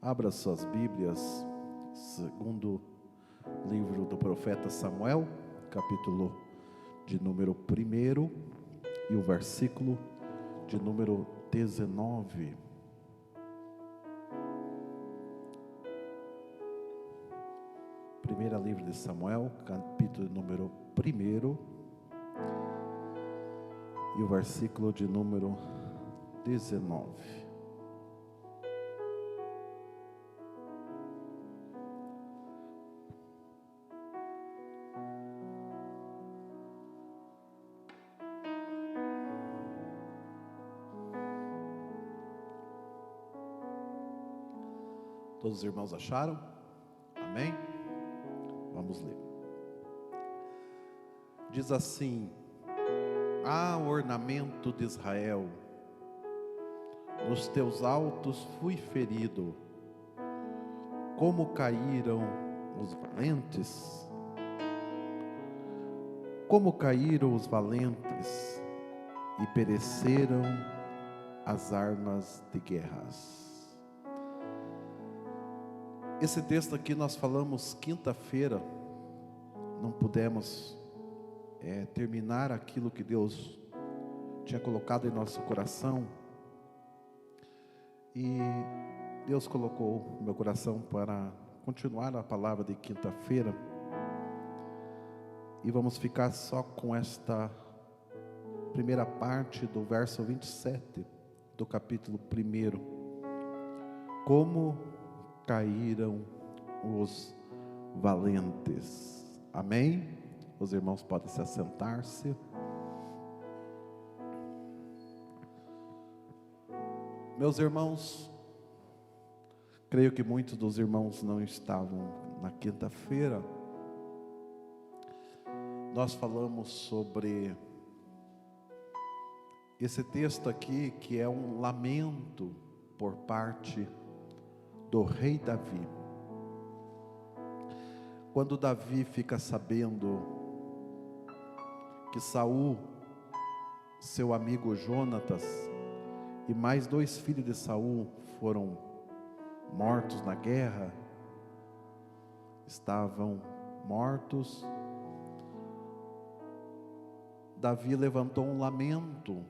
Abra suas Bíblias, segundo livro do profeta Samuel, capítulo de número 1 e o versículo de número 19. Primeiro livro de Samuel, capítulo número 1 e o versículo de número 19. Todos os irmãos acharam? Amém? Vamos ler. Diz assim: Ah, ornamento de Israel, nos teus altos fui ferido. Como caíram os valentes? Como caíram os valentes e pereceram as armas de guerras. Esse texto aqui nós falamos quinta-feira, não pudemos terminar aquilo que Deus tinha colocado em nosso coração, e Deus colocou no meu coração para continuar a palavra de quinta-feira, e vamos ficar só com esta primeira parte do verso 27 do capítulo 1. Como caíram os valentes. Amém? Os irmãos podem se assentar-se. Meus irmãos, creio que muitos dos irmãos não estavam na quinta-feira. Nós falamos sobre esse texto aqui, que é um lamento por parte do rei Davi. Quando Davi fica sabendo que Saul, seu amigo Jonatas, e mais 2 filhos de Saul foram mortos na guerra, estavam mortos, Davi levantou um lamento.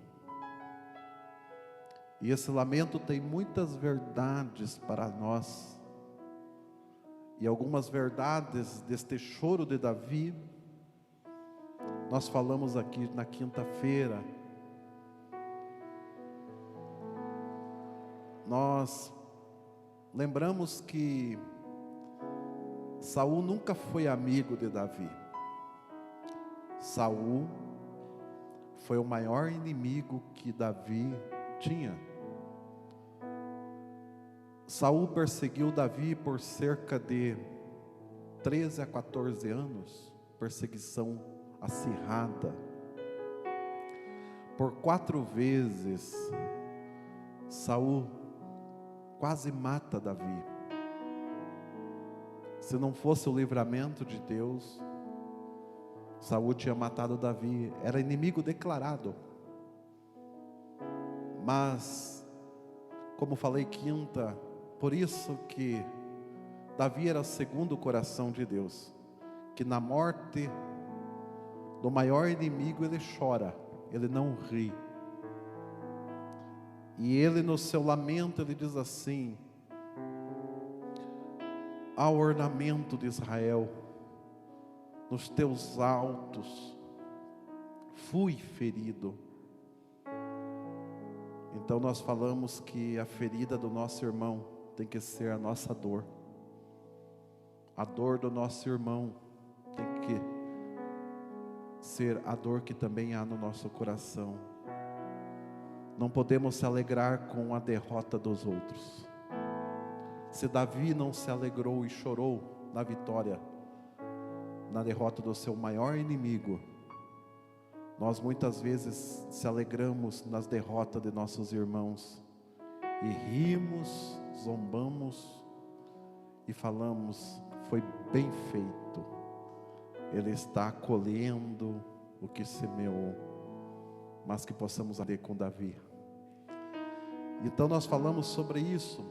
E esse lamento tem muitas verdades para nós. E algumas verdades deste choro de Davi, nós falamos aqui na quinta-feira. Nós lembramos que Saul nunca foi amigo de Davi. Saul foi o maior inimigo que Davi tinha. Saul perseguiu Davi por cerca de 13 a 14 anos, perseguição acirrada. Por 4 vezes, Saul quase mata Davi. Se não fosse o livramento de Deus, Saul tinha matado Davi. Era inimigo declarado. Mas, como falei quinta, por isso que Davi era segundo o coração de Deus, que na morte do maior inimigo ele chora, ele não ri. E ele, no seu lamento, ele diz assim: ao ornamento de Israel, nos teus altos fui ferido. Então nós falamos que a ferida do nosso irmão tem que ser a nossa dor. A dor do nosso irmão tem que ser a dor que também há no nosso coração. Não podemos se alegrar com a derrota dos outros. Se Davi não se alegrou e chorou na vitória, na derrota do seu maior inimigo, nós muitas vezes se alegramos nas derrotas de nossos irmãos e rimos, zombamos e falamos: foi bem feito, ele está colhendo o que semeou. Mas que possamos aprender com Davi. Então nós falamos sobre isso,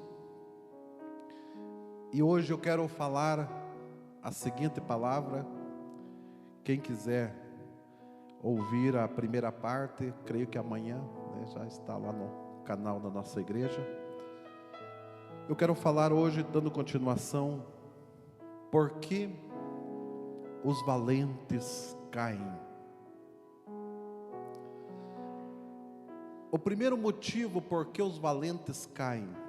E hoje eu quero falar a seguinte palavra. Quem quiser ouvir a primeira parte, creio que amanhã, já está lá no canal da nossa igreja. Eu quero falar hoje, dando continuação, por que os valentes caem. O primeiro motivo por que os valentes caem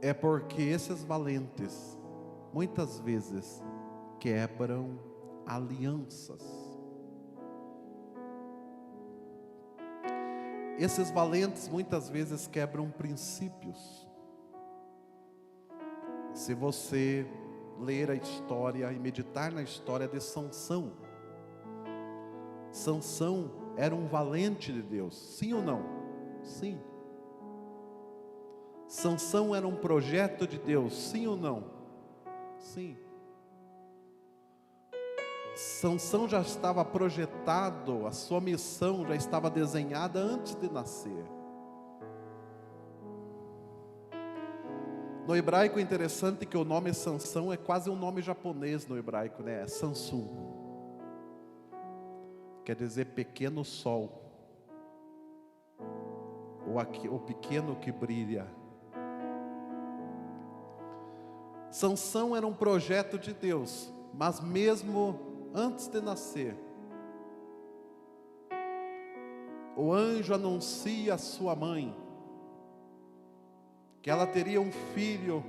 é porque esses valentes muitas vezes quebram alianças. Esses valentes muitas vezes quebram princípios. Se você ler a história e meditar na história de Sansão, Sansão era um valente de Deus, sim ou não? Sim. Sansão era um projeto de Deus, sim ou não? Sim. Sansão já estava projetado, a sua missão já estava desenhada antes de nascer. No hebraico é interessante que o nome Sansão é quase um nome japonês no hebraico, né? É Sansum. Quer dizer pequeno sol. Ou aqui, o pequeno que brilha. Sansão era um projeto de Deus, mas mesmo antes de nascer, o anjo anuncia à sua mãe que ela teria um filho,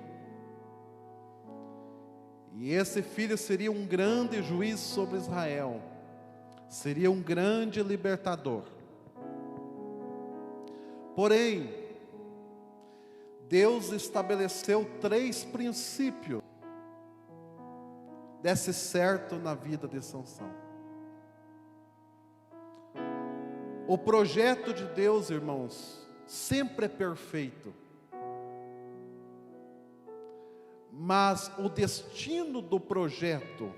e esse filho seria um grande juiz sobre Israel, seria um grande libertador. Porém, Deus estabeleceu 3 princípios desse certo na vida de Sansão. O projeto de Deus, irmãos, sempre é perfeito. Mas o destino do projeto,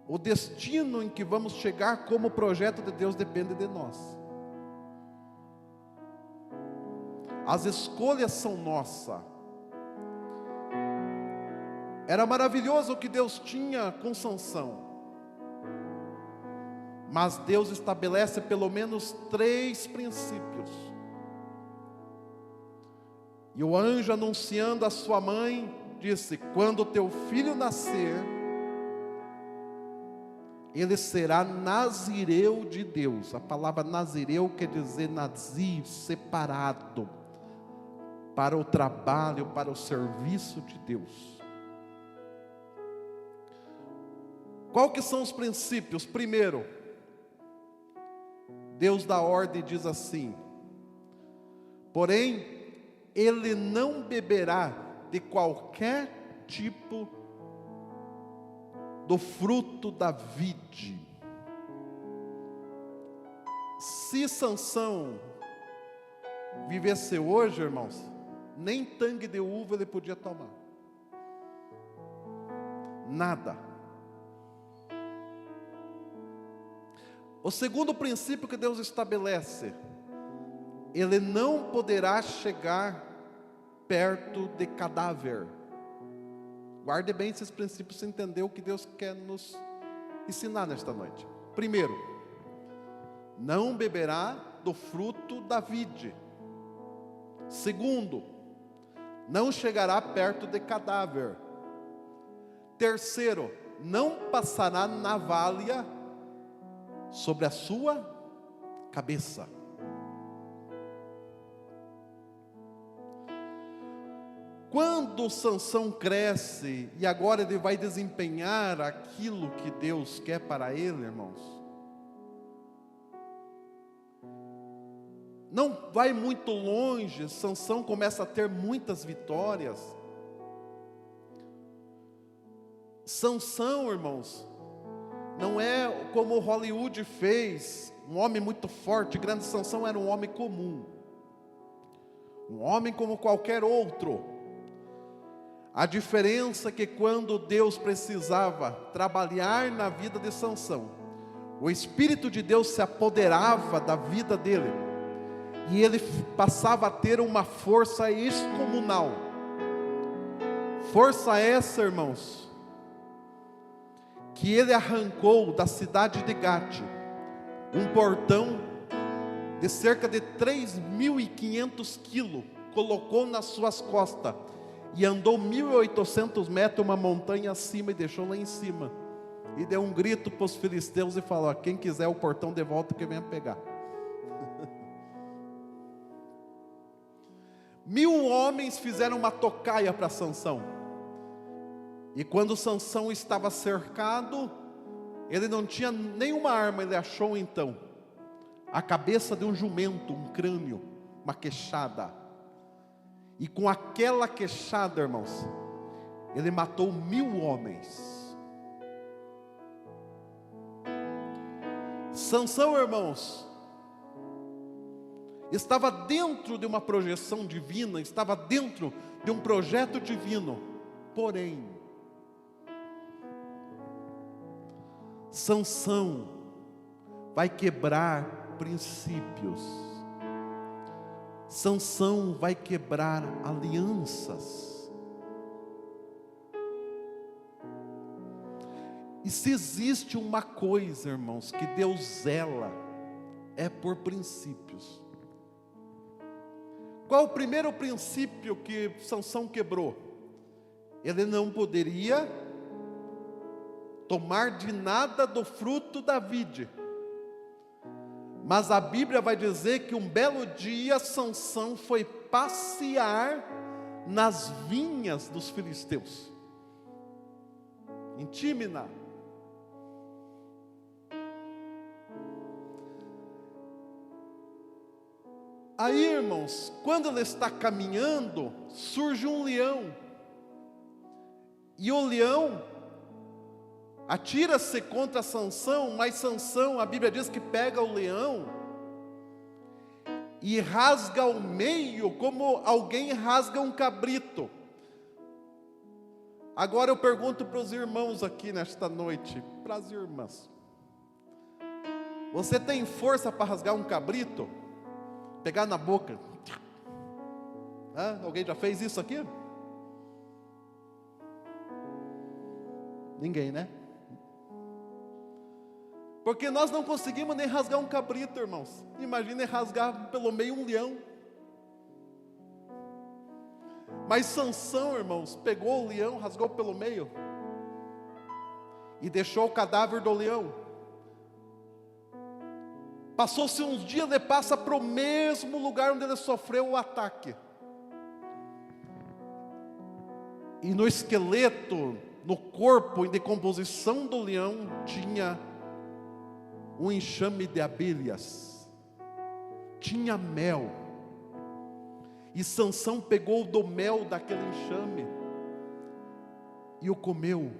o destino em que vamos chegar como projeto de Deus depende de nós. As escolhas são nossas. Era maravilhoso o que Deus tinha com Sansão, mas Deus estabelece pelo menos 3 princípios. E o anjo anunciando a sua mãe, disse: quando teu filho nascer, ele será nazireu de Deus. A palavra nazireu quer dizer nazir, separado, para o trabalho, para o serviço de Deus. Qual que são os princípios? Primeiro, Deus dá ordem e diz assim: porém, ele não beberá de qualquer tipo do fruto da vide. Se Sansão vivesse hoje, irmãos, nem tangue de uva ele podia tomar. Nada. O segundo princípio que Deus estabelece: ele não poderá chegar perto de cadáver. Guarde bem esses princípios para entender o que Deus quer nos ensinar nesta noite. Primeiro, não beberá do fruto da vide. Segundo, não chegará perto de cadáver. Terceiro, não passará navalha sobre a sua cabeça. Quando Sansão cresce e agora ele vai desempenhar aquilo que Deus quer para ele, irmãos, não vai muito longe, Sansão começa a ter muitas vitórias. Sansão, irmãos, não é como Hollywood fez, um homem muito forte, grande. Sansão era um homem comum, um homem como qualquer outro. A diferença é que quando Deus precisava trabalhar na vida de Sansão, o Espírito de Deus se apoderava da vida dele, E ele passava a ter uma força excomunal. Força essa, irmãos, que ele arrancou da cidade de Gate um portão de cerca de 3.500 quilos, colocou nas suas costas e andou 1.800 metros uma montanha acima e deixou lá em cima. E deu um grito para os filisteus e falou: quem quiser o portão de volta que venha pegar. 1.000 homens fizeram uma tocaia para Sansão. E quando Sansão estava cercado, ele não tinha nenhuma arma. Ele achou então a cabeça de um jumento, um crânio, uma queixada. E com aquela queixada, irmãos, ele matou 1.000 homens. Sansão, irmãos, estava dentro de uma projeção divina, estava dentro de um projeto divino. Porém, Sansão vai quebrar princípios. Sansão vai quebrar alianças. E se existe uma coisa, irmãos, que Deus zela, é por princípios. Qual o primeiro princípio que Sansão quebrou? Ele não poderia tomar de nada do fruto da vide. Mas a Bíblia vai dizer que um belo dia Sansão foi passear nas vinhas dos filisteus, em Tímina. Aí, irmãos, quando ele está caminhando, surge um leão. E o leão atira-se contra Sansão, mas Sansão, a Bíblia diz que pega o leão e rasga ao meio, como alguém rasga um cabrito. Agora eu pergunto para os irmãos aqui nesta noite, para as irmãs: você tem força para rasgar um cabrito? Pegar na boca? Alguém já fez isso aqui? Ninguém, né? Porque nós não conseguimos nem rasgar um cabrito, irmãos. Imagine rasgar pelo meio um leão. Mas Sansão, irmãos, pegou o leão, rasgou pelo meio e deixou o cadáver do leão. Passou-se uns dias, ele passa para o mesmo lugar onde ele sofreu o ataque. E no esqueleto, no corpo em decomposição do leão, tinha um enxame de abelhas, tinha mel. E Sansão pegou do mel daquele enxame e o comeu.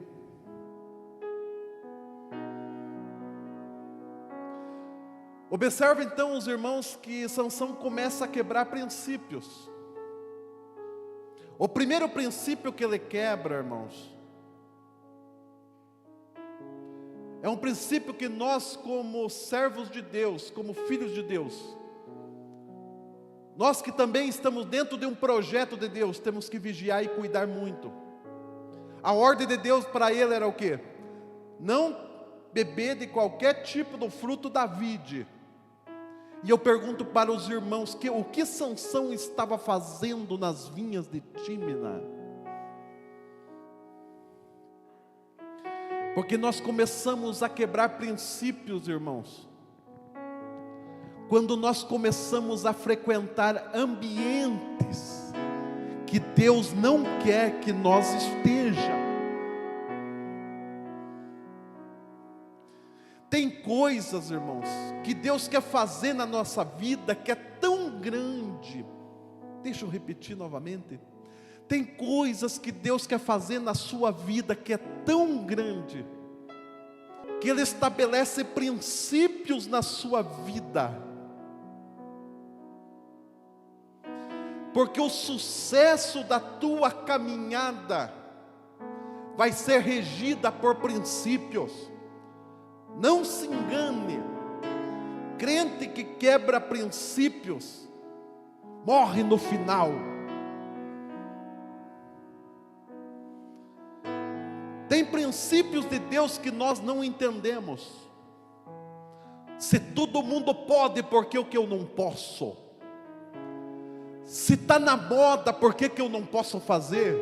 Observe então, os irmãos, que Sansão começa a quebrar princípios. O primeiro princípio que ele quebra, irmãos, é um princípio que nós, como servos de Deus, como filhos de Deus, nós que também estamos dentro de um projeto de Deus, temos que vigiar e cuidar muito. A ordem de Deus para ele era o quê? Não beber de qualquer tipo do fruto da vide. E eu pergunto para os irmãos, o que Sansão estava fazendo nas vinhas de Tímina? Porque nós começamos a quebrar princípios, irmãos, quando nós começamos a frequentar ambientes que Deus não quer que nós estejamos. Tem coisas, irmãos, que Deus quer fazer na nossa vida que é tão grande. Deixa eu repetir novamente. Tem coisas que Deus quer fazer na sua vida que é tão grande, que Ele estabelece princípios na sua vida. Porque o sucesso da tua caminhada vai ser regida por princípios. Não se engane, crente que quebra princípios morre no final. Tem princípios de Deus que nós não entendemos. Se todo mundo pode, por que o que eu não posso? Se está na moda, por que eu não posso fazer?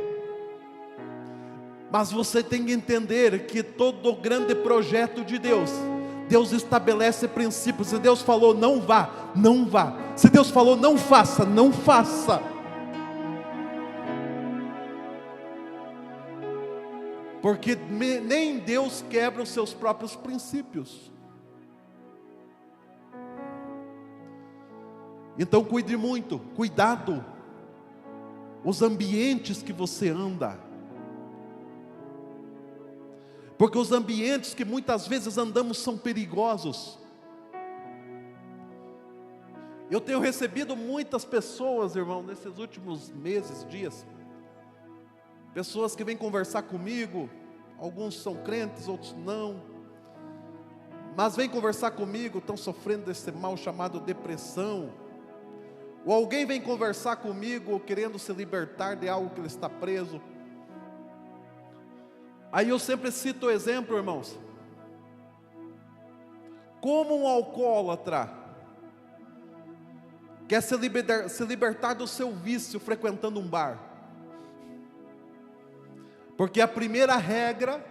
Mas você tem que entender que todo grande projeto de Deus, Deus estabelece princípios. Se Deus falou não vá, não vá. Se Deus falou não faça, não faça. Porque nem Deus quebra os seus próprios princípios. Então cuide muito, cuidado, os ambientes que você anda. Porque os ambientes que muitas vezes andamos são perigosos. Eu tenho recebido muitas pessoas, irmão, nesses últimos meses, dias. Pessoas que vêm conversar comigo, alguns são crentes, outros não. Mas vêm conversar comigo, estão sofrendo desse mal chamado depressão. Ou alguém vem conversar comigo querendo se libertar de algo que ele está preso. Aí eu sempre cito o exemplo, irmãos. Como um alcoólatra quer se libertar do seu vício frequentando um bar. Porque a primeira regra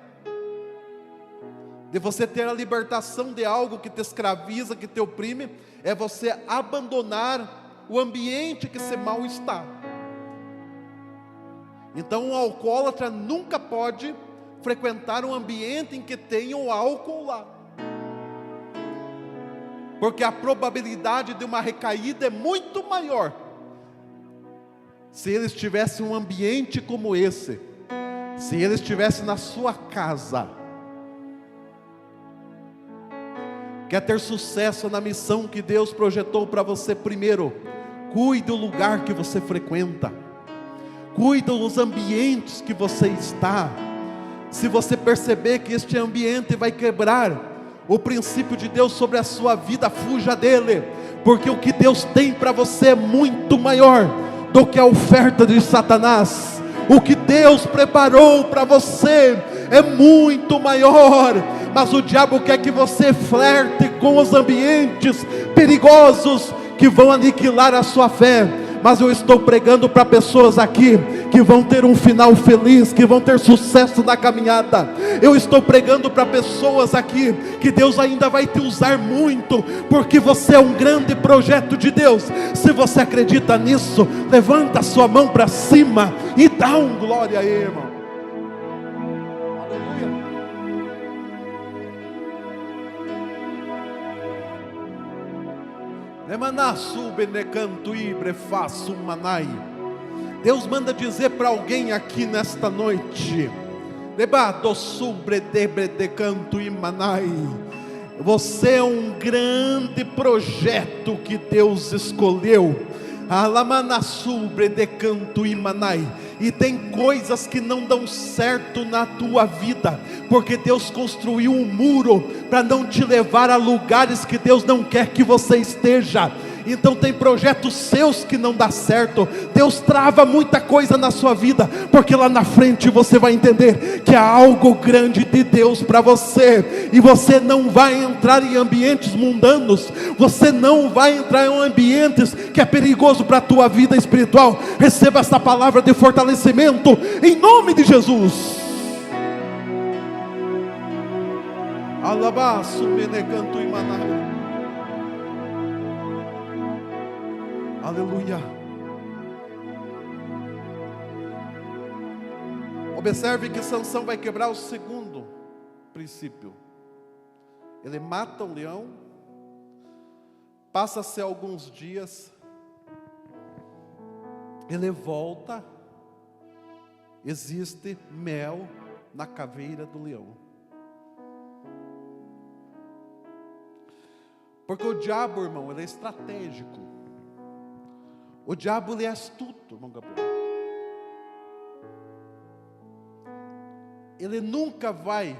de você ter a libertação de algo que te escraviza, que te oprime, é você abandonar o ambiente que você mal está. Então um alcoólatra nunca pode frequentar um ambiente em que tenha o álcool lá, porque a probabilidade de uma recaída é muito maior se ele estivesse em um ambiente como esse, se ele estivesse na sua casa. Quer ter sucesso na missão que Deus projetou para você? Primeiro, cuide do lugar que você frequenta, cuide dos ambientes que você está. Se você perceber que este ambiente vai quebrar o princípio de Deus sobre a sua vida, fuja dele, porque o que Deus tem para você é muito maior do que a oferta de Satanás. O que Deus preparou para você é muito maior, mas o diabo quer que você flerte com os ambientes perigosos que vão aniquilar a sua fé. Mas eu estou pregando para pessoas aqui que vão ter um final feliz, que vão ter sucesso na caminhada. Eu estou pregando para pessoas aqui que Deus ainda vai te usar muito, porque você é um grande projeto de Deus. Se você acredita nisso, levanta a sua mão para cima e dá um glória aí, irmão. Deus manda dizer para alguém aqui nesta noite: você é um grande projeto que Deus escolheu. E tem coisas que não dão certo na tua vida, porque Deus construiu um muro para não te levar a lugares que Deus não quer que você esteja. Então tem projetos seus que não dá certo. Deus trava muita coisa na sua vida, porque lá na frente você vai entender que há algo grande de Deus para você. E você não vai entrar em ambientes mundanos, você não vai entrar em ambientes que é perigoso para a tua vida espiritual. Receba essa palavra de fortalecimento em nome de Jesus. Alabaço, menecanto e manai. Aleluia. Observe que Sansão vai quebrar o segundo princípio. Ele mata um leão, passa-se alguns dias, ele volta, existe mel na caveira do leão. Porque o diabo, irmão, ele é estratégico. O diabo, ele é astuto, irmão Gabriel. Ele nunca vai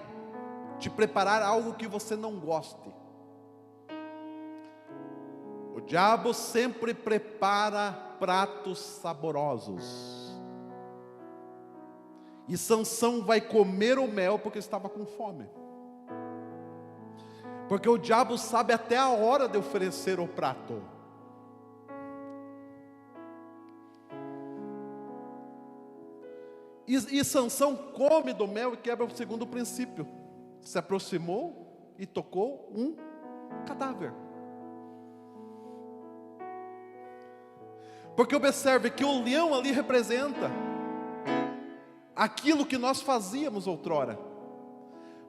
te preparar algo que você não goste. diabo sempre prepara pratos saborosos. E Sansão vai comer o mel porque estava com fome. Porque o diabo sabe até a hora de oferecer o prato. E Sansão come do mel e quebra o segundo princípio. Se aproximou e tocou um cadáver. Porque observe que o leão ali representa aquilo que nós fazíamos outrora.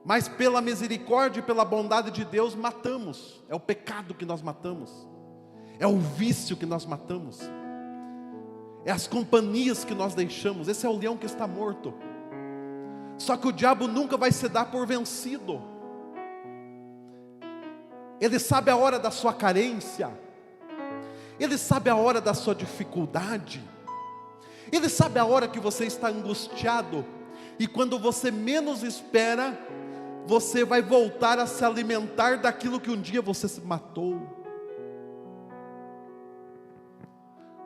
Mas pela misericórdia e pela bondade de Deus matamos. É o pecado que nós matamos. É o vício que nós matamos. É as companhias que nós deixamos. Esse é o leão que está morto. Só que o diabo nunca vai se dar por vencido. Ele sabe a hora da sua carência. Ele sabe a hora da sua dificuldade. Ele sabe a hora que você está angustiado. E quando você menos espera, você vai voltar a se alimentar daquilo que um dia você se matou.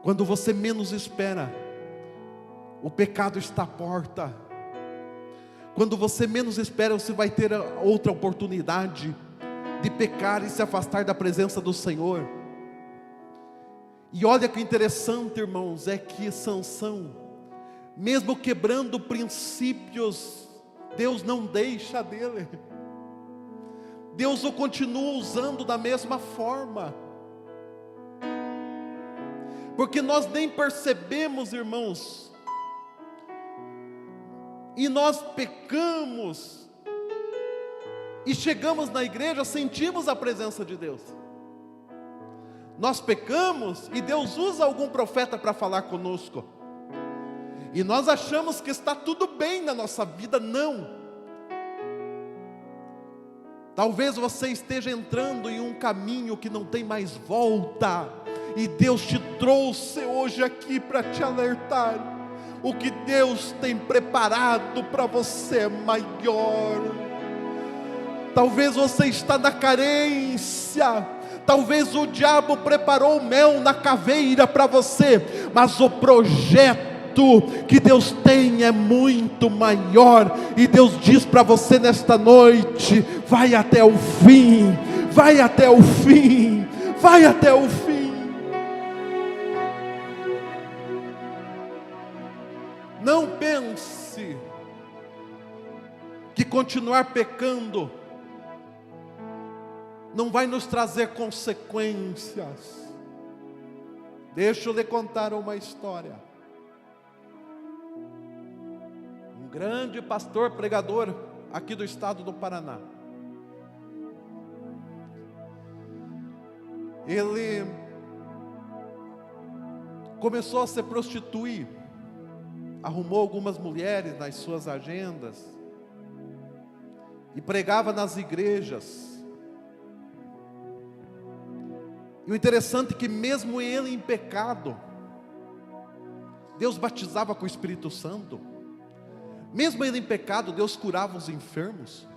Quando você menos espera, o pecado está à porta. Quando você menos espera, você vai ter outra oportunidade de pecar e se afastar da presença do Senhor. E olha que interessante, irmãos, é que Sansão, mesmo quebrando princípios, Deus não deixa dele. Deus o continua usando da mesma forma. Porque nós nem percebemos, irmãos, e nós pecamos, e chegamos na igreja, sentimos a presença de Deus. Nós pecamos, e Deus usa algum profeta para falar conosco, e nós achamos que está tudo bem na nossa vida. Não. Talvez você esteja entrando em um caminho que não tem mais volta, e Deus te trouxe hoje aqui para te alertar. O que Deus tem preparado para você é maior. Talvez você está na carência. Talvez o diabo preparou o mel na caveira para você. Mas o projeto que Deus tem é muito maior. E Deus diz para você nesta noite: vai até o fim. Vai até o fim. Vai até o fim. Não pense que continuar pecando não vai nos trazer consequências. Deixa eu lhe contar uma história. Um grande pastor pregador aqui do estado do Paraná. Ele começou a se prostituir. Arrumou algumas mulheres nas suas agendas e pregava nas igrejas. E o interessante é que mesmo ele em pecado, Deus batizava com o Espírito Santo. Mesmo ele em pecado, Deus curava os enfermos.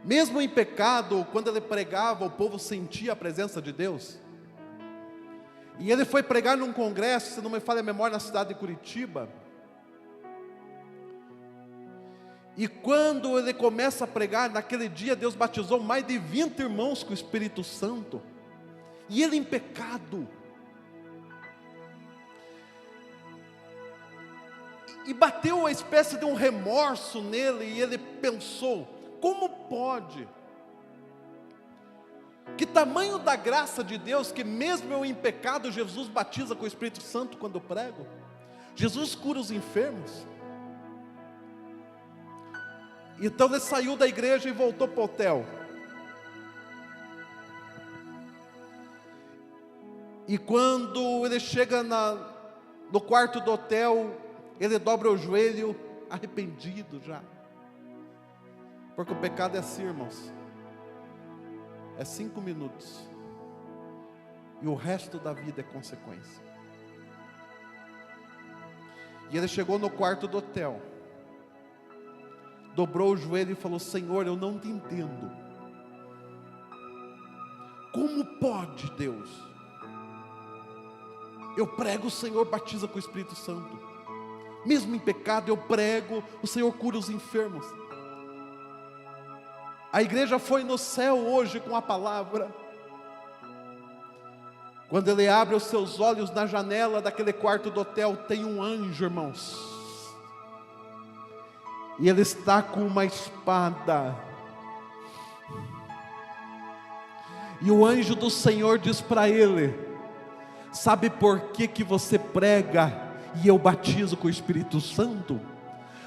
Mesmo em pecado, quando ele pregava, o povo sentia a presença de Deus. E ele foi pregar num congresso, se não me falha a memória, na cidade de Curitiba. E quando ele começa a pregar, naquele dia Deus batizou mais de 20 irmãos com o Espírito Santo. E ele em pecado. E bateu uma espécie de um remorso nele, e ele pensou: como pode? Que tamanho da graça de Deus, que mesmo eu em pecado, Jesus batiza com o Espírito Santo quando eu prego. Jesus cura os enfermos. Então ele saiu da igreja e voltou para o hotel. E quando ele chega no quarto do hotel, ele dobra o joelho, arrependido já. Porque o pecado é assim, irmãos. É 5 minutos. E o resto da vida é consequência. E ele chegou no quarto do hotel. Dobrou o joelho e falou: Senhor, eu não te entendo. Como pode, Deus. Eu prego, o Senhor batiza com o Espírito Santo. Mesmo em pecado, eu prego, o Senhor cura os enfermos. A igreja foi no céu hoje com a palavra. Quando ele abre os seus olhos na janela daquele quarto do hotel, tem um anjo, irmãos. E ele está com uma espada. E o anjo do Senhor diz para ele: sabe por que você prega e eu batizo com o Espírito Santo?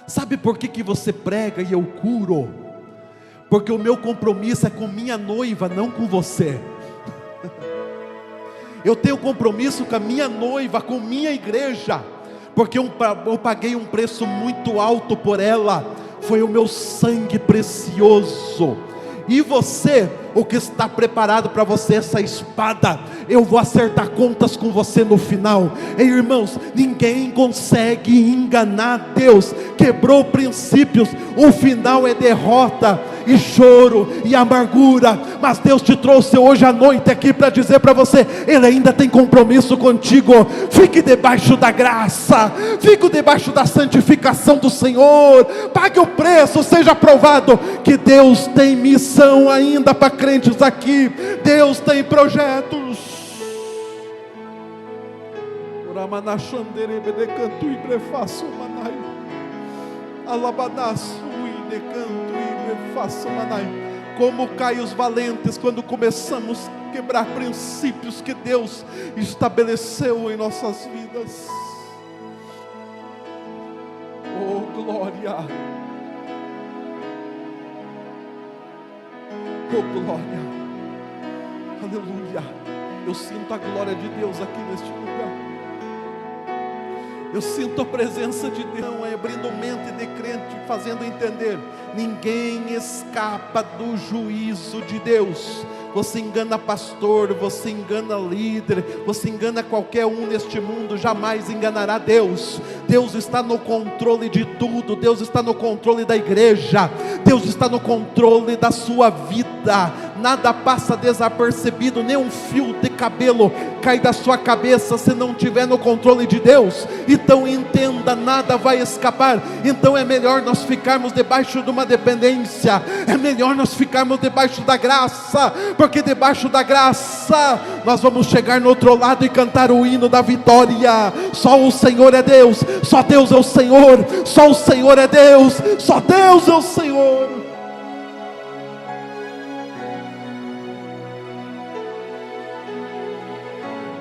Sabe por que você prega e eu curo? Porque o meu compromisso é com minha noiva, não com você. Eu tenho compromisso com a minha noiva, com minha igreja, porque eu paguei um preço muito alto por ela. Foi o meu sangue precioso. E você, o que está preparado para você, essa espada, eu vou acertar contas com você no final. Ei, irmãos, ninguém consegue enganar Deus. Quebrou princípios, o final é derrota e choro e amargura. Mas Deus te trouxe hoje à noite aqui para dizer para você: Ele ainda tem compromisso contigo. Fique debaixo da graça, fique debaixo da santificação do Senhor. Pague o preço, seja aprovado, que Deus tem missão ainda para crentes aqui. Deus tem projetos. Como caem os valentes quando começamos a quebrar princípios que Deus estabeleceu em nossas vidas. Oh, glória! Oh, glória! Aleluia! Eu sinto a glória de Deus aqui neste lugar. Eu sinto a presença de Deus abrindo mente de crente, fazendo entender: ninguém escapa do juízo de Deus. Você engana pastor, você engana líder, você engana qualquer um neste mundo, jamais enganará Deus. Deus está no controle de tudo. Deus está no controle da igreja. Deus está no controle da sua vida. Nada passa desapercebido, nem um fio de cabelo cai da sua cabeça se não estiver no controle de Deus. Então entenda, nada vai escapar. Então é melhor nós ficarmos debaixo de uma dependência, é melhor nós ficarmos debaixo da graça, porque debaixo da graça nós vamos chegar no outro lado e cantar o hino da vitória. Só o Senhor é Deus, só Deus é o Senhor, só o Senhor é Deus, só Deus é o Senhor.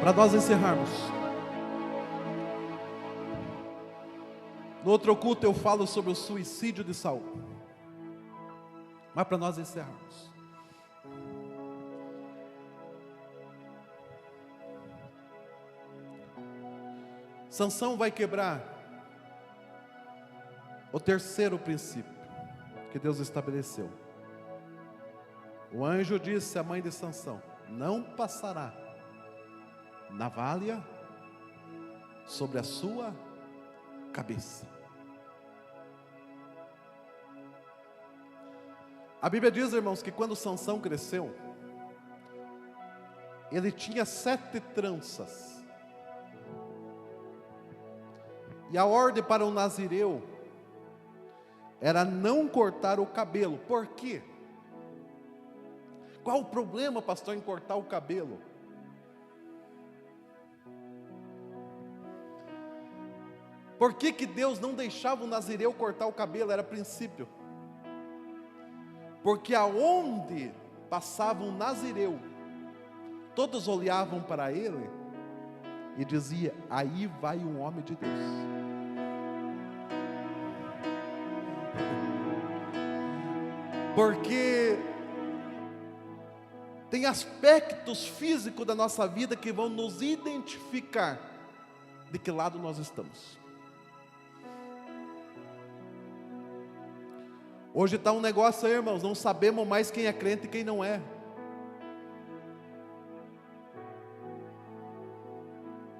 Para nós encerrarmos, no outro culto eu falo sobre o suicídio de Saul, mas para nós encerrarmos, Sansão vai quebrar o terceiro princípio que Deus estabeleceu. O anjo disse à mãe de Sansão: não passará navalha sobre a sua cabeça. A Bíblia diz, irmãos, que quando Sansão cresceu, ele tinha 7 tranças. E a ordem para o nazireu era não cortar o cabelo. Por quê? Qual o problema, pastor, em cortar o cabelo? Por que Deus não deixava o nazireu cortar o cabelo? Era princípio. Porque aonde passava um nazireu, todos olhavam para ele e diziam: aí vai um homem de Deus. Porque tem aspectos físicos da nossa vida que vão nos identificar de que lado nós estamos. Hoje está um negócio aí, irmãos, não sabemos mais quem é crente e quem não é.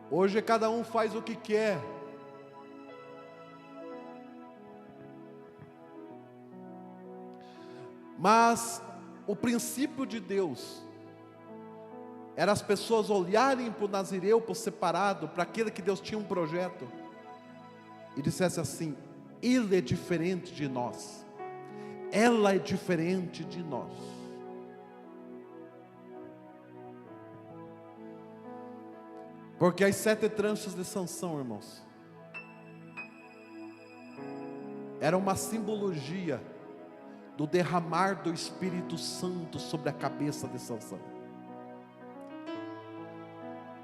Hoje cada um faz o que quer. Mas o princípio de Deus era as pessoas olharem para o nazireu, para o separado, para aquele que Deus tinha um projeto, e dissesse assim: ele é diferente de nós, ela é diferente de nós. Porque as 7 tranças de Sansão, irmãos, era uma simbologia do derramar do Espírito Santo sobre a cabeça de Sansão.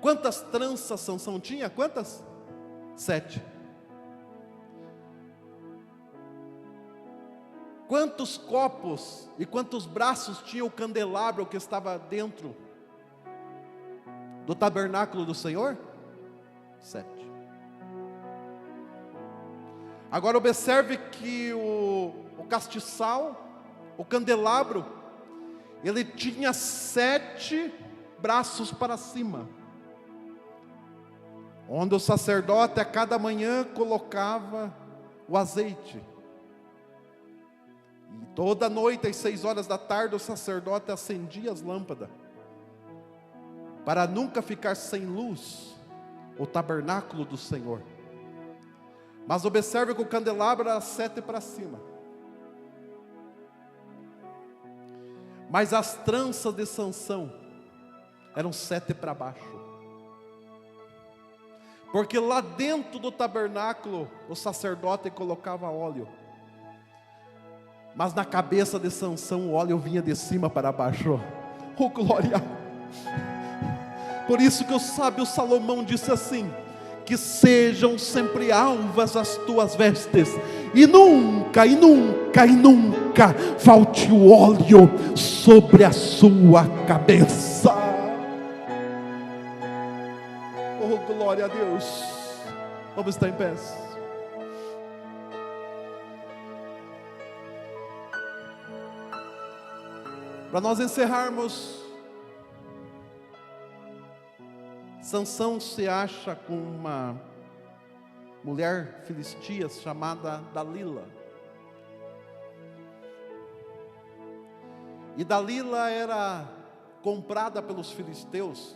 Quantas tranças Sansão tinha? Quantas? 7. Quantos copos e quantos braços tinha o candelabro que estava dentro do tabernáculo do Senhor? 7. Agora observe que o castiçal, o candelabro, ele tinha 7 braços para cima, onde o sacerdote a cada manhã colocava o azeite. E toda noite às 6 horas da tarde o sacerdote acendia as lâmpadas, para nunca ficar sem luz o tabernáculo do Senhor. Mas observe que o candelabro era 7 para cima. Mas as tranças de Sansão eram 7 para baixo. Porque lá dentro do tabernáculo o sacerdote colocava óleo, mas na cabeça de Sansão o óleo vinha de cima para baixo. Oh glória! Por isso que o sábio Salomão disse assim: que sejam sempre alvas as tuas vestes, e nunca, e nunca, e nunca falte o óleo sobre a sua cabeça. Oh glória a Deus! Vamos estar em pé. Para nós encerrarmos, Sansão se acha com uma mulher filistia chamada Dalila. E Dalila era comprada pelos filisteus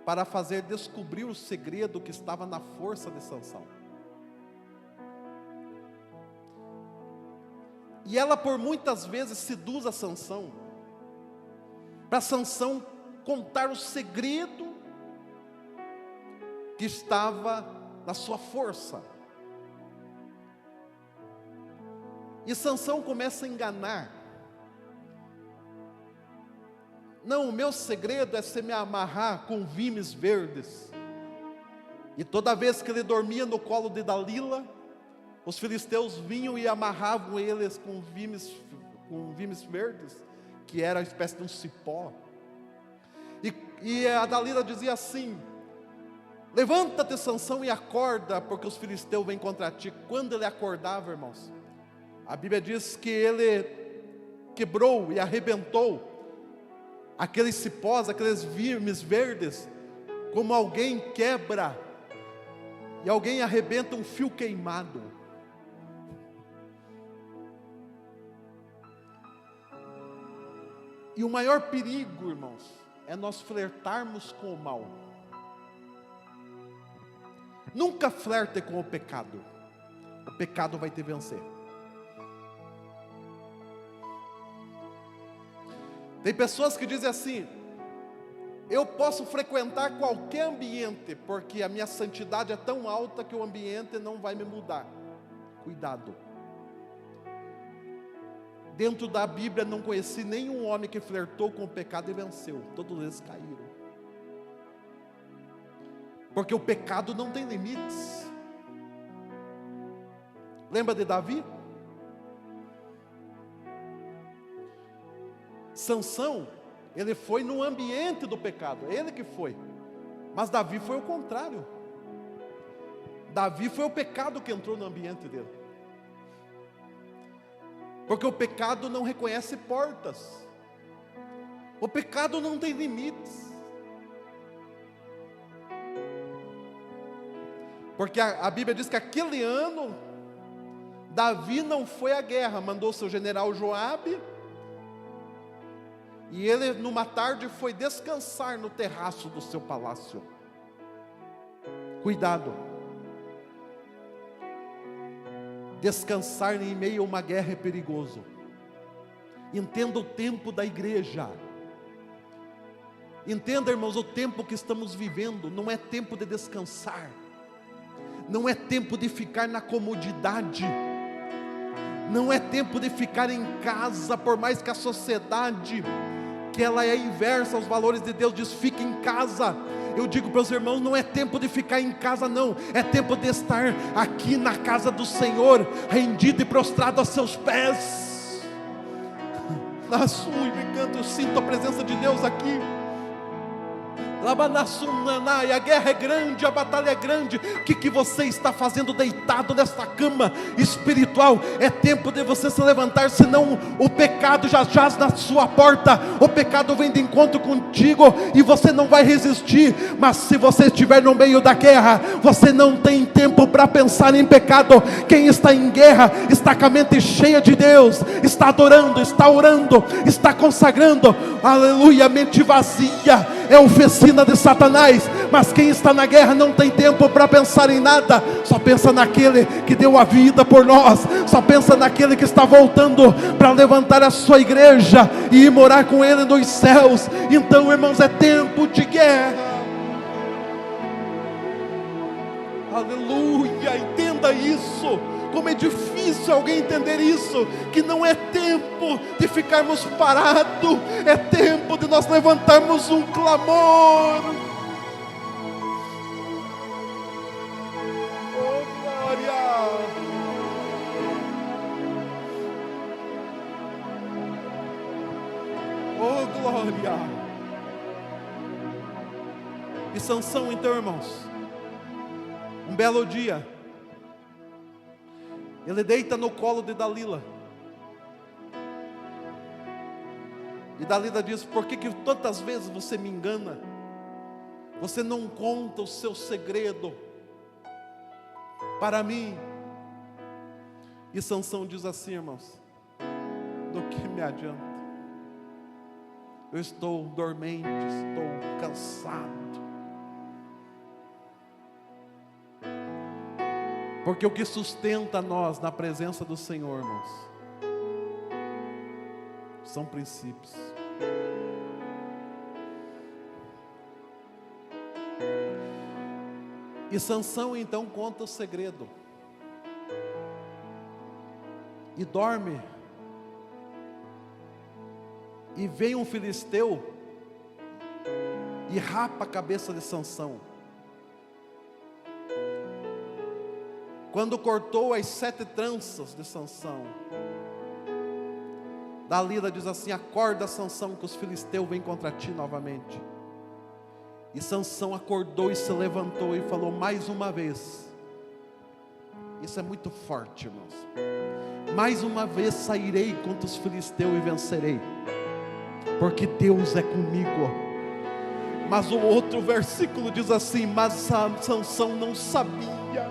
para fazer descobrir o segredo que estava na força de Sansão. E ela por muitas vezes seduz a Sansão, para Sansão contar o segredo que estava na sua força. E Sansão começa a enganar. Não, o meu segredo é se me amarrar com vimes verdes. E toda vez que ele dormia no colo de Dalila, os filisteus vinham e amarravam eles com vimes verdes, que era uma espécie de um cipó. E a Dalila dizia assim: levanta-te, Sansão, e acorda, porque os filisteus vêm contra ti. Quando ele acordava, irmãos, a Bíblia diz que ele quebrou e arrebentou aqueles cipós, aqueles vimes verdes, como alguém quebra e alguém arrebenta um fio queimado. E o maior perigo, irmãos, é nós flertarmos com o mal. Nunca flerte com o pecado. O pecado vai te vencer. Tem pessoas que dizem assim: eu posso frequentar qualquer ambiente, porque a minha santidade é tão alta que o ambiente não vai me mudar. Cuidado. Dentro da Bíblia não conheci nenhum homem que flertou com o pecado e venceu. Todos eles caíram. Porque o pecado não tem limites. Lembra de Davi? Sansão, ele foi no ambiente do pecado, ele que foi. Mas Davi foi o contrário. Davi foi o pecado que entrou no ambiente dele. Porque o pecado não reconhece portas. O pecado não tem limites. Porque a Bíblia diz que aquele ano Davi não foi à guerra, mandou seu general Joabe, E ele, numa tarde, foi descansar no terraço do seu palácio. Cuidado. Descansar em meio a uma guerra é perigoso. Entenda o tempo da igreja. Entenda, irmãos, o tempo que estamos vivendo não é tempo de descansar. Não é tempo de ficar na comodidade. Não é tempo de ficar em casa, por mais que a sociedade, que ela é inversa aos valores de Deus, diz: fique em casa. Eu digo para os irmãos, não é tempo de ficar em casa não, é tempo de estar aqui na casa do Senhor, rendido e prostrado aos seus pés. Na sua e canto, eu sinto a presença de Deus aqui. E a guerra é grande, a batalha é grande. O que você está fazendo deitado nesta cama espiritual? É tempo de você se levantar, senão o pecado já jaz na sua porta. O pecado vem de encontro contigo e você não vai resistir. Mas se você estiver no meio da guerra, você não tem tempo para pensar em pecado. Quem está em guerra está com a mente cheia de Deus, está adorando, está orando, está consagrando. Aleluia, mente vazia é oficina de Satanás. Mas quem está na guerra não tem tempo para pensar em nada, só pensa naquele que deu a vida por nós, só pensa naquele que está voltando para levantar a sua igreja e ir morar com ele nos céus. Então, irmãos, é tempo de guerra. Aleluia, entenda isso. Como é difícil alguém entender isso, que não é tempo de ficarmos parados, é tempo de nós levantarmos um clamor. Oh glória! Oh glória! E Sansão, então, irmãos, um belo dia, ele deita no colo de Dalila. E Dalila diz: por que tantas vezes você me engana? Você não conta o seu segredo para mim. E Sansão diz assim, irmãos: do que me adianta? Eu estou dormente, estou cansado. Porque o que sustenta nós na presença do Senhor, irmãos, são princípios. E Sansão então conta o segredo. E dorme. E vem um filisteu e rapa a cabeça de Sansão. Quando cortou as 7 tranças de Sansão, Dalila diz assim: acorda, Sansão, que os filisteus vêm contra ti novamente. E Sansão acordou e se levantou e falou mais uma vez. Isso é muito forte, irmãos. Mais uma vez sairei contra os filisteus e vencerei, porque Deus é comigo. Mas o outro versículo diz assim: mas Sansão não sabia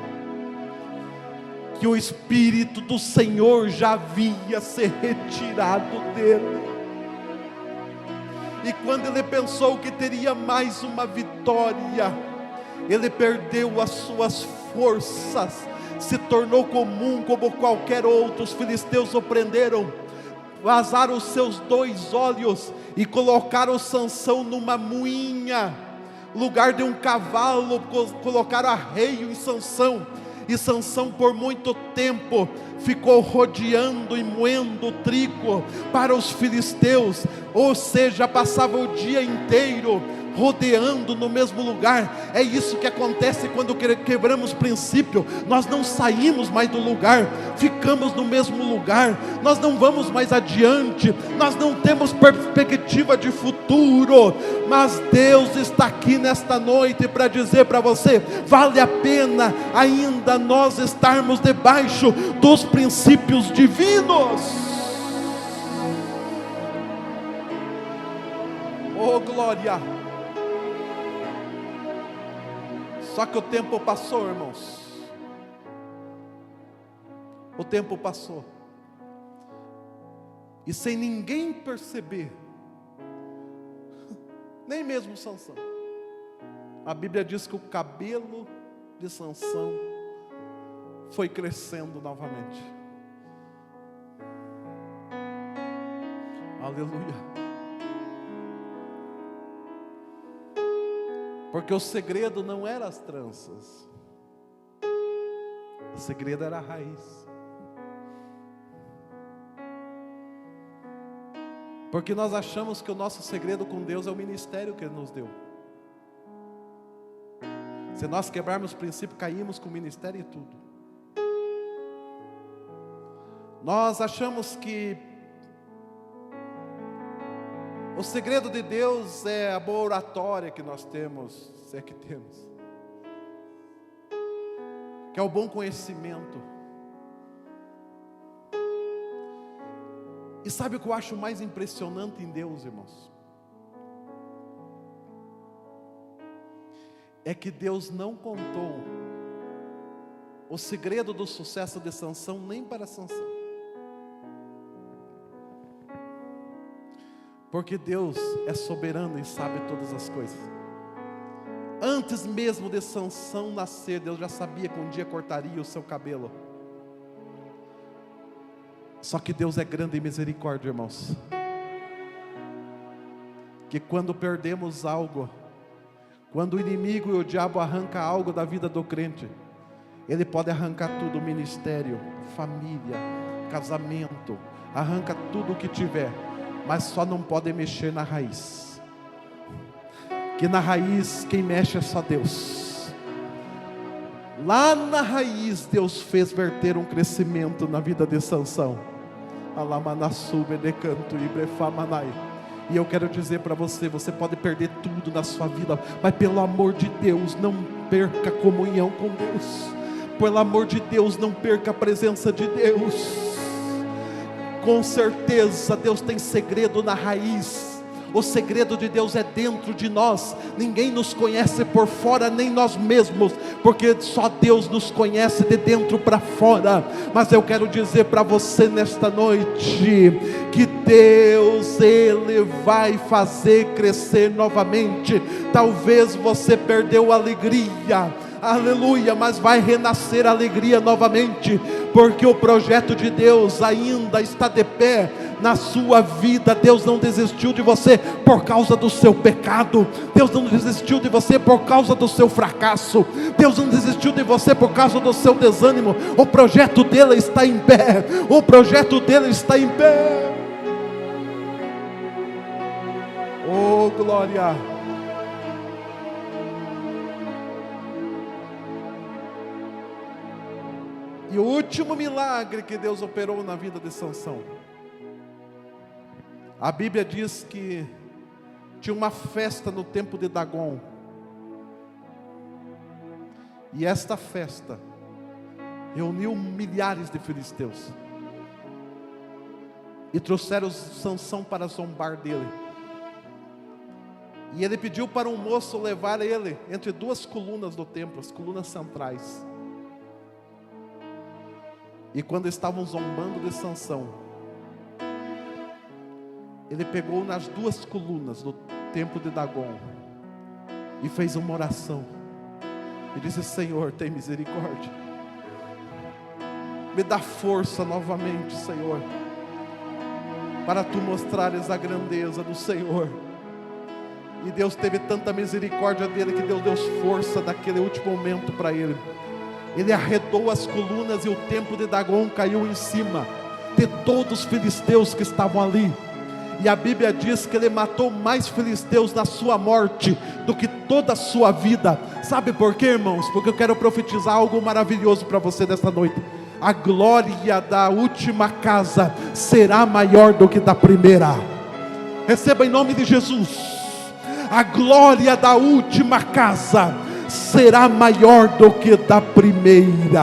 que o Espírito do Senhor já havia se retirado dele. E quando ele pensou que teria mais uma vitória, ele perdeu as suas forças, se tornou comum como qualquer outro. Os filisteus o prenderam, vazaram os seus 2 olhos e colocaram Sansão numa moinha, lugar de um cavalo, colocaram arreio em Sansão. E Sansão por muito tempo ficou rodeando e moendo trigo para os filisteus, ou seja, passava o dia inteiro rodeando no mesmo lugar. É isso que acontece quando quebramos princípio. Nós não saímos mais do lugar, ficamos no mesmo lugar, nós não vamos mais adiante, nós não temos perspectiva de futuro. Mas Deus está aqui nesta noite para dizer para você: vale a pena ainda nós estarmos debaixo dos princípios divinos. Oh glória! Só que o tempo passou, irmãos. O tempo passou. E sem ninguém perceber, nem mesmo Sansão. A Bíblia diz que o cabelo de Sansão foi crescendo novamente. Aleluia. Porque o segredo não era as tranças, o segredo era a raiz. Porque nós achamos que o nosso segredo com Deus é o ministério que Ele nos deu. Se nós quebrarmos o princípio, caímos com o ministério e tudo. Nós achamos que o segredo de Deus é a boa oratória que nós temos, se é que temos, que é o bom conhecimento. E sabe o que eu acho mais impressionante em Deus, irmãos? É que Deus não contou o segredo do sucesso de Sansão nem para Sansão. Porque Deus é soberano e sabe todas as coisas. Antes mesmo de Sansão nascer, Deus já sabia que um dia cortaria o seu cabelo. Só que Deus é grande em misericórdia, irmãos. Que quando perdemos algo, quando o inimigo e o diabo arrancam algo da vida do crente, ele pode arrancar tudo, ministério, família, casamento, arranca tudo o que tiver, mas só não pode mexer na raiz. Que na raiz quem mexe é só Deus. Lá na raiz Deus fez verter um crescimento na vida de Sansão. E eu quero dizer para você, você pode perder tudo na sua vida, mas pelo amor de Deus, não perca a comunhão com Deus. Pelo amor de Deus, não perca a presença de Deus. Com certeza Deus tem segredo na raiz. O segredo de Deus é dentro de nós. Ninguém nos conhece por fora, nem nós mesmos, porque só Deus nos conhece de dentro para fora. Mas eu quero dizer para você nesta noite, que Deus, Ele vai fazer crescer novamente. Talvez você perdeu a alegria, aleluia, mas vai renascer a alegria novamente, porque o projeto de Deus ainda está de pé na sua vida. Deus não desistiu de você por causa do seu pecado. Deus não desistiu de você por causa do seu fracasso. Deus não desistiu de você por causa do seu desânimo. O projeto dele está em pé. O projeto dele está em pé. Oh, glória! E o último milagre que Deus operou na vida de Sansão, a Bíblia diz que tinha uma festa no templo de Dagon. E esta festa reuniu milhares de filisteus. E trouxeram Sansão para zombar dele. E ele pediu para um moço levar ele entre duas colunas do templo, as colunas centrais. E quando estavam zombando de Sansão, ele pegou nas duas colunas do templo de Dagon e fez uma oração. E disse: Senhor, tem misericórdia. Me dá força novamente, Senhor, para Tu mostrares a grandeza do Senhor. E Deus teve tanta misericórdia dele que Deus deu força naquele último momento para ele. Ele arredou as colunas e o templo de Dagon caiu em cima de todos os filisteus que estavam ali. E a Bíblia diz que ele matou mais filisteus na sua morte do que toda a sua vida. Sabe por quê, irmãos? Porque eu quero profetizar algo maravilhoso para você nesta noite. A glória da última casa será maior do que da primeira. Receba em nome de Jesus. A glória da última casa será maior do que da primeira.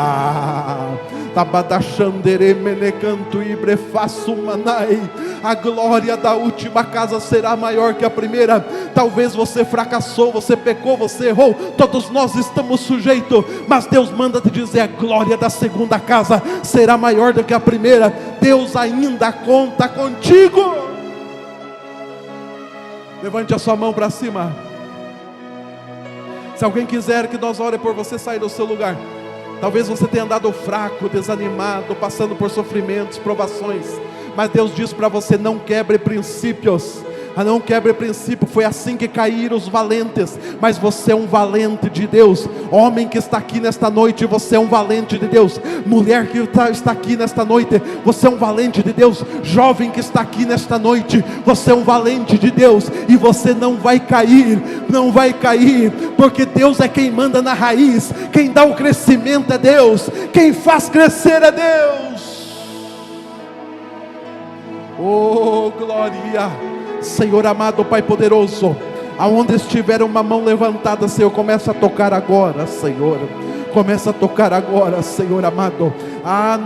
A glória da última casa será maior que a primeira. Talvez você fracassou, você pecou, você errou, todos nós estamos sujeitos, mas Deus manda te dizer: a glória da segunda casa será maior do que a primeira. Deus ainda conta contigo. Levante a sua mão para cima. Se alguém quiser que nós ore por você sair do seu lugar, talvez você tenha andado fraco, desanimado, passando por sofrimentos, provações, mas Deus diz para você: não quebre princípios. Não quebre princípio. Foi assim que caíram os valentes, mas você é um valente de Deus. Homem que está aqui nesta noite, você é um valente de Deus. Mulher que está aqui nesta noite, você é um valente de Deus. Jovem que está aqui nesta noite, você é um valente de Deus. E você não vai cair, não vai cair, porque Deus é quem manda na raiz. Quem dá o crescimento é Deus, quem faz crescer é Deus. Oh, glória! Senhor amado, Pai poderoso, aonde estiver uma mão levantada, Senhor, começa a tocar agora, Senhor. Começa a tocar agora, Senhor amado.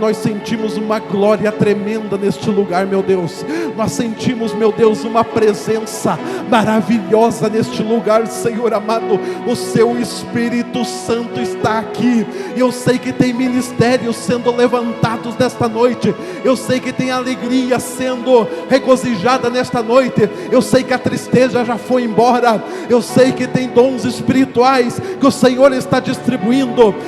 Nós sentimos uma glória tremenda neste lugar, meu Deus. Nós sentimos, meu Deus, uma presença maravilhosa neste lugar, Senhor amado. O seu Espírito Santo está aqui. Eu sei que tem ministérios sendo levantados nesta noite. Eu sei que tem alegria sendo regozijada nesta noite. Eu sei que a tristeza já foi embora. Eu sei que tem dons espirituais que o Senhor está distribuindo.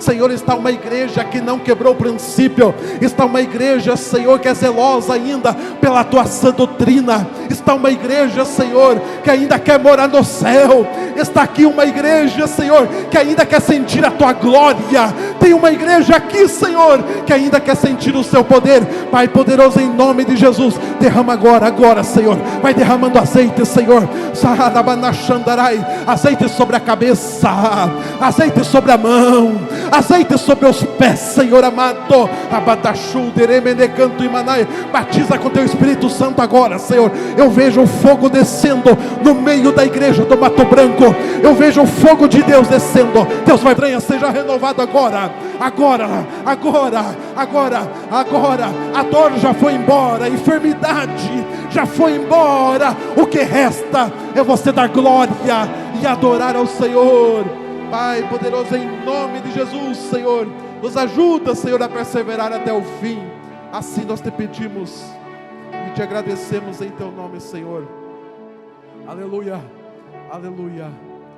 Senhor, está uma igreja que não quebrou o princípio. Está uma igreja, Senhor, que é zelosa ainda pela tua sã doutrina. Está uma igreja, Senhor, que ainda quer morar no céu. Está aqui uma igreja, Senhor, que ainda quer sentir a tua glória. Tem uma igreja aqui, Senhor, que ainda quer sentir o seu poder. Pai poderoso, em nome de Jesus, derrama agora, Senhor. Vai derramando azeite, Senhor. Azeite sobre a cabeça, azeite sobre a mão, azeite sobre os pés, Senhor amado. Batiza com teu Espírito Santo agora, Senhor. Eu vejo o fogo descendo no meio da igreja do Mato Branco. Eu vejo o fogo de Deus descendo. Deus vai venha, seja renovado agora. A dor já foi embora, a enfermidade já foi embora. O que resta é você dar glória e adorar ao Senhor. Pai poderoso, em nome de Jesus, Senhor, nos ajuda, Senhor, a perseverar até o fim. Assim nós te pedimos e te agradecemos em teu nome, Senhor. Aleluia, aleluia.